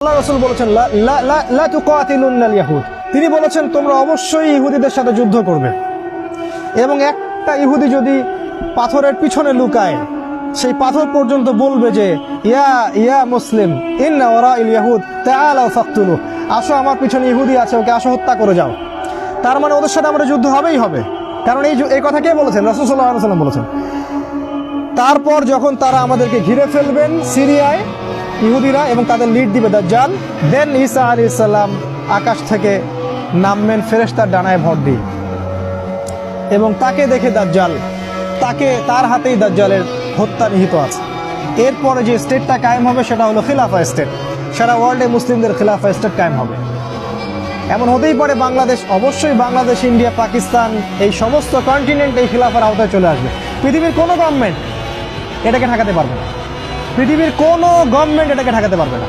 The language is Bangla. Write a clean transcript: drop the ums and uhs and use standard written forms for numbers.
আল্লাহ রাসূল বলেছেন লা তুকাতিলুনাল ইয়াহুদ, তিনি বলেছেন তোমরা অবশ্যই ইহুদিদের সাথে যুদ্ধ করবে, এবং একটা ইহুদি যদি পাথরের পিছনে লুকায় সেই পাথর পর্যন্ত বলবে যে ইয়া ইয়া মুসলিম ইন্না ওয়ারাইল ইয়াহুদ তাআলাউ ফাকতুলু, আসো আমার পিছনে ইহুদি আছে, ওকে আসো হত্যা করে যাও। তার মানে ওদের সাথে আমাদের যুদ্ধ হবেই হবে, কারণ এই কথা কে বলেছেন? রাসূল সাল্লাল্লাহু আলাইহি ওয়াসাল্লাম বলেছেন। তারপর যখন তারা আমাদেরকে ঘিরে ফেলবেন সিরিয়ায় ইহুদিরা, এবং তাদের লিড দিবে দাজ্জাল, দেন ঈসা আলাইহিস সালাম আকাশ থেকে নামবেন ফেরেশতার ডানায় ভর দিয়ে, এবং তাকে দেখে দাজ্জাল, তার হাতেই দাজ্জালের হত্যা নিহিত আছে। এরপরে যে স্টেটটা কায়েম হবে সেটা হলো খিলাফা স্টেট, সারা ওয়ার্ল্ডে মুসলিমদের খিলাফা স্টেট কায়েম হবে। এমন হতেই পারে বাংলাদেশ, অবশ্যই বাংলাদেশ, ইন্ডিয়া, পাকিস্তান, এই সমস্ত কন্টিনেন্ট এই খিলাফার আওতায় চলে আসবে। পৃথিবীর কোনো গভর্নমেন্ট এটাকে ঠেকাতে পারবে না, পৃথিবীর কোনো গভর্নমেন্ট এটাকে ঠেকাতে পারবে না।